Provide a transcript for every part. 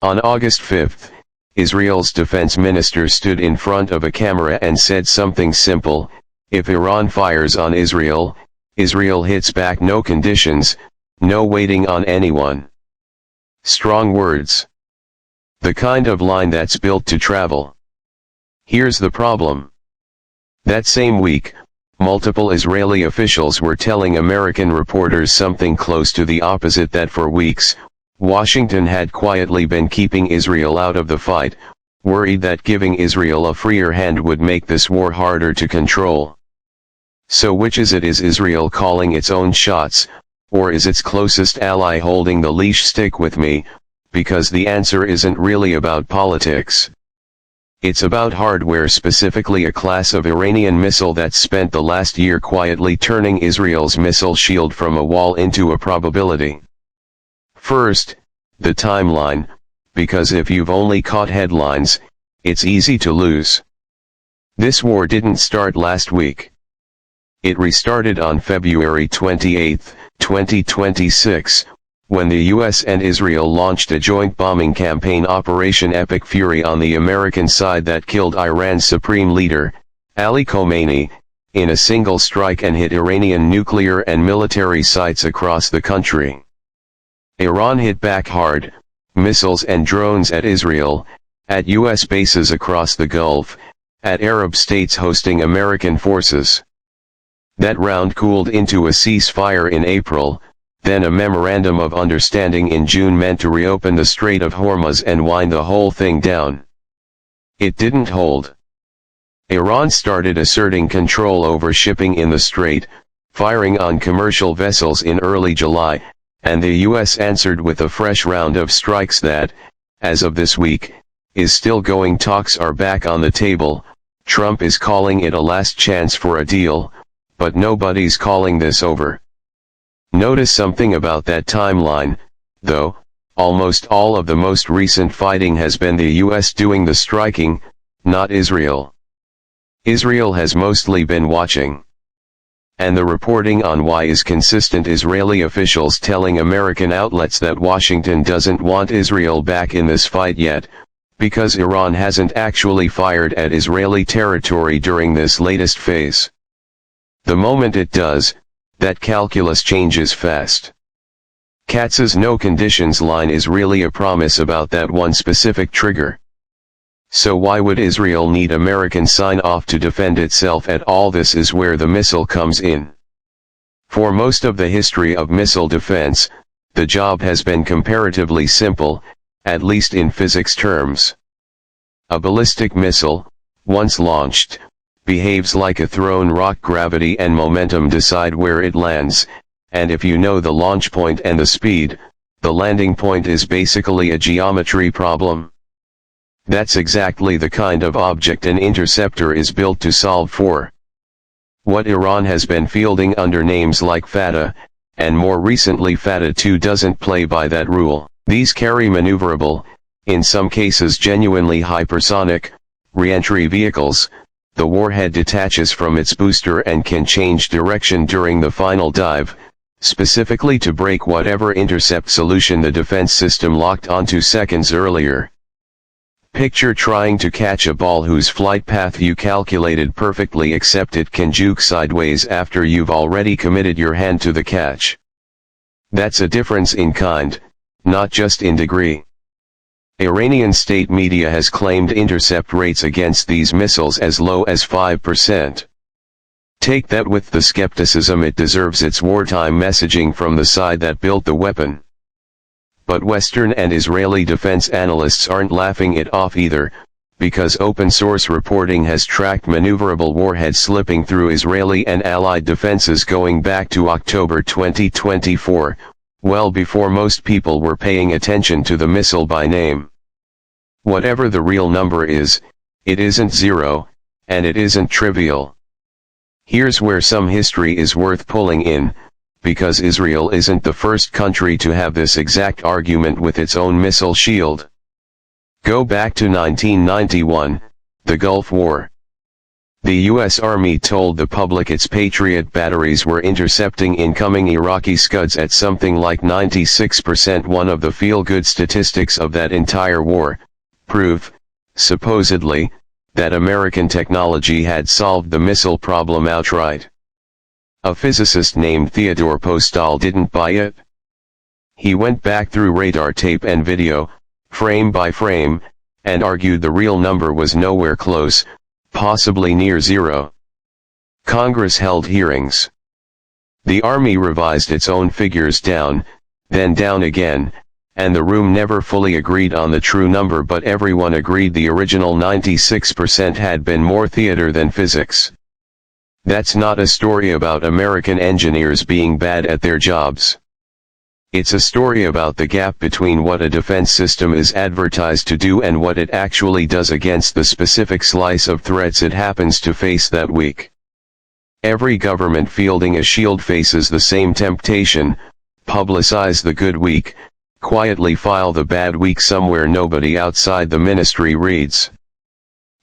On August 5, Israel's defense minister stood in front of a camera and said something simple: if Iran fires on Israel, Israel hits back, no conditions, no waiting on anyone. Strong words. The kind of line that's built to travel. Here's the problem. That same week, multiple Israeli officials were telling American reporters something close to the opposite, that for weeks, Washington had quietly been keeping Israel out of the fight, worried that giving Israel a freer hand would make this war harder to control. So which is it? Is Israel calling its own shots, or is its closest ally holding the leash? Stick with me, because the answer isn't really about politics. It's about hardware, specifically a class of Iranian missile that spent the last year quietly turning Israel's missile shield from a wall into a probability. First, the timeline, because if you've only caught headlines, it's easy to lose. This war didn't start last week. It restarted on February 28, 2026, when the US and Israel launched a joint bombing campaign, Operation Epic Fury, on the American side that killed Iran's supreme leader, Ali Khamenei, in a single strike and hit Iranian nuclear and military sites across the country. Iran hit back hard, missiles and drones at Israel, at US bases across the Gulf, at Arab states hosting American forces. That round cooled into a ceasefire in April, then a memorandum of understanding in June meant to reopen the Strait of Hormuz and wind the whole thing down. It didn't hold. Iran started asserting control over shipping in the strait, firing on commercial vessels in early July, and the US answered with a fresh round of strikes that, as of this week, is still going. Talks are back on the table. Trump is calling it a last chance for a deal, but nobody's calling this over. Notice something about that timeline, though. Almost all of the most recent fighting has been the US doing the striking, not Israel. Israel has mostly been watching. And the reporting on why is consistent. Israeli officials telling American outlets that Washington doesn't want Israel back in this fight yet, because Iran hasn't actually fired at Israeli territory during this latest phase. The moment it does, that calculus changes fast. Katz's no conditions line is really a promise about that one specific trigger. So why would Israel need American sign-off to defend itself at all? This is where the missile comes in. For most of the history of missile defense, the job has been comparatively simple, at least in physics terms. A ballistic missile, once launched, behaves like a thrown rock. Gravity and momentum decide where it lands, and if you know the launch point and the speed, the landing point is basically a geometry problem. That's exactly the kind of object an interceptor is built to solve for. What Iran has been fielding under names like Fattah, and more recently Fattah-2, doesn't play by that rule. These carry maneuverable, in some cases genuinely hypersonic, re-entry vehicles. The warhead detaches from its booster and can change direction during the final dive, specifically to break whatever intercept solution the defense system locked onto seconds earlier. Picture trying to catch a ball whose flight path you calculated perfectly, except it can juke sideways after you've already committed your hand to the catch. That's a difference in kind, not just in degree. Iranian state media has claimed intercept rates against these missiles as low as 5%. Take that with the skepticism it deserves. It's wartime messaging from the side that built the weapon. But Western and Israeli defense analysts aren't laughing it off either, because open-source reporting has tracked maneuverable warheads slipping through Israeli and Allied defenses going back to October 2024, well before most people were paying attention to the missile by name. Whatever the real number is, it isn't zero, and it isn't trivial. Here's where some history is worth pulling in, because Israel isn't the first country to have this exact argument with its own missile shield. Go back to 1991, the Gulf War. The U.S. Army told the public its Patriot batteries were intercepting incoming Iraqi Scuds at something like 96%. One of the feel-good statistics of that entire war, prove, supposedly, that American technology had solved the missile problem outright. A physicist named Theodore Postal didn't buy it. He went back through radar tape and video, frame by frame, and argued the real number was nowhere close, possibly near zero. Congress held hearings. The Army revised its own figures down, then down again, and the room never fully agreed on the true number, but everyone agreed the original 96% had been more theater than physics. That's not a story about American engineers being bad at their jobs. It's a story about the gap between what a defense system is advertised to do and what it actually does against the specific slice of threats it happens to face that week. Every government fielding a shield faces the same temptation: publicize the good week, quietly file the bad week somewhere nobody outside the ministry reads.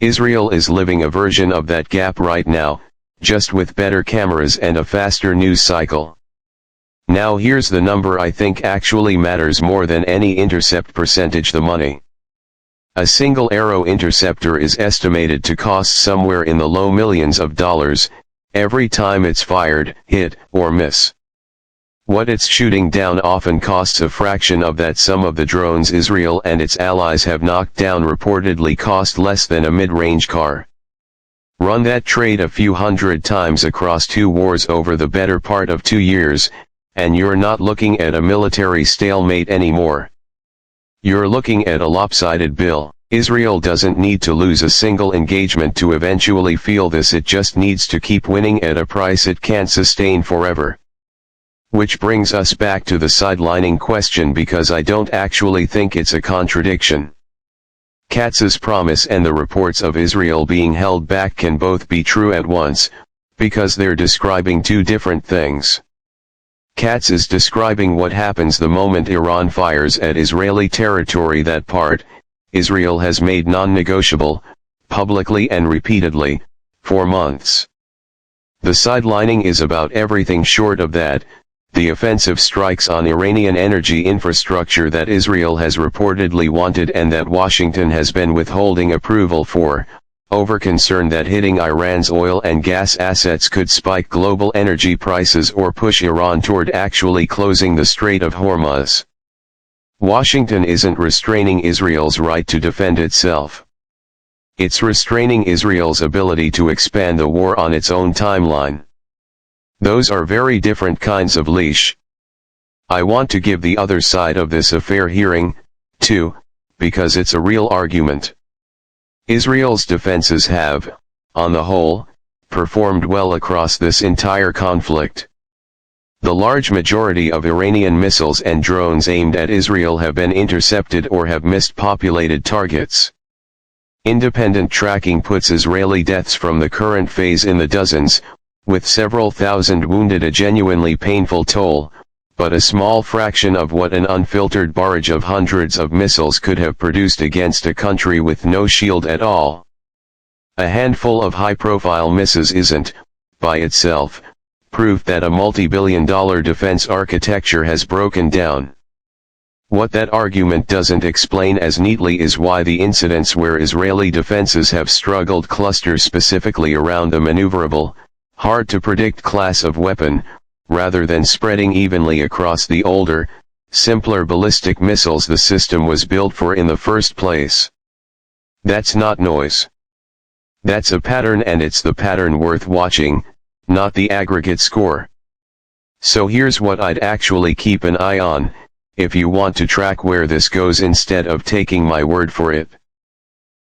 Israel is living a version of that gap right now, just with better cameras and a faster news cycle. Now here's the number I think actually matters more than any intercept percentage: the money. A single Arrow interceptor is estimated to cost somewhere in the low millions of dollars, every time it's fired, hit, or miss. What it's shooting down often costs a fraction of that. Some of the drones Israel and its allies have knocked down reportedly cost less than a mid-range car. Run that trade a few hundred times across 2 wars over the better part of 2 years, and you're not looking at a military stalemate anymore. You're looking at a lopsided bill. Israel doesn't need to lose a single engagement to eventually feel this. It just needs to keep winning at a price it can't sustain forever. Which brings us back to the sidelining question, because I don't actually think it's a contradiction. Katz's promise and the reports of Israel being held back can both be true at once, because they're describing 2 different things. Katz is describing what happens the moment Iran fires at Israeli territory. That part, Israel has made non-negotiable, publicly and repeatedly, for months. The sidelining is about everything short of that: the offensive strikes on Iranian energy infrastructure that Israel has reportedly wanted and that Washington has been withholding approval for, over concern that hitting Iran's oil and gas assets could spike global energy prices or push Iran toward actually closing the Strait of Hormuz. Washington isn't restraining Israel's right to defend itself. It's restraining Israel's ability to expand the war on its own timeline. Those are very different kinds of leash. I want to give the other side of this a fair hearing, too, because it's a real argument. Israel's defenses have, on the whole, performed well across this entire conflict. The large majority of Iranian missiles and drones aimed at Israel have been intercepted or have missed populated targets. Independent tracking puts Israeli deaths from the current phase in the dozens, with several thousand wounded a genuinely painful toll, but a small fraction of what an unfiltered barrage of hundreds of missiles could have produced against a country with no shield at all. A handful of high-profile misses isn't, by itself, proof that a multi-billion-dollar defense architecture has broken down. What that argument doesn't explain as neatly is why the incidents where Israeli defenses have struggled cluster specifically around a maneuverable, hard-to-predict class of weapon, rather than spreading evenly across the older, simpler ballistic missiles the system was built for in the first place. That's not noise. That's a pattern, and it's the pattern worth watching, not the aggregate score. So here's what I'd actually keep an eye on, if you want to track where this goes instead of taking my word for it.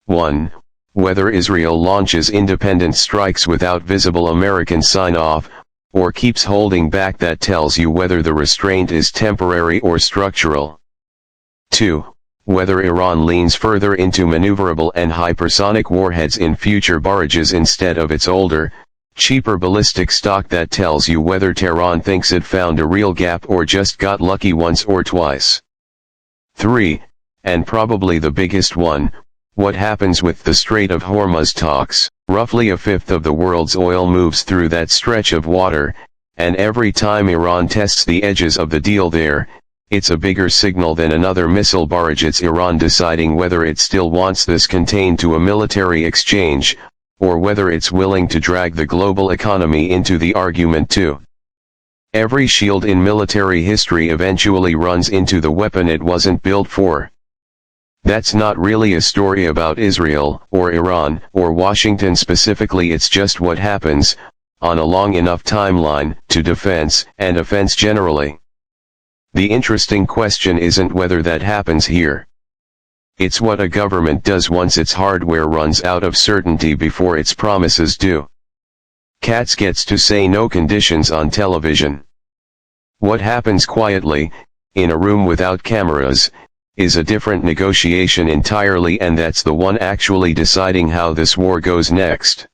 1. Whether Israel launches independent strikes without visible American sign-off, or keeps holding back. That tells you whether the restraint is temporary or structural. 2. Whether Iran leans further into maneuverable and hypersonic warheads in future barrages instead of its older, cheaper ballistic stock. That tells you whether Tehran thinks it found a real gap or just got lucky once or twice. 3. And probably the biggest one, What happens with the Strait of Hormuz talks? Roughly a fifth of the world's oil moves through that stretch of water, and every time Iran tests the edges of the deal there, it's a bigger signal than another missile barrage. It's Iran deciding whether it still wants this contained to a military exchange, or whether it's willing to drag the global economy into the argument too. Every shield in military history eventually runs into the weapon it wasn't built for. That's not really a story about Israel, or Iran, or Washington specifically. It's just what happens, on a long enough timeline, to defense and offense generally. The interesting question isn't whether that happens here. It's what a government does once its hardware runs out of certainty before its promises do. Katz gets to say no conditions on television. What happens quietly, in a room without cameras, is a different negotiation entirely, and that's the one actually deciding how this war goes next.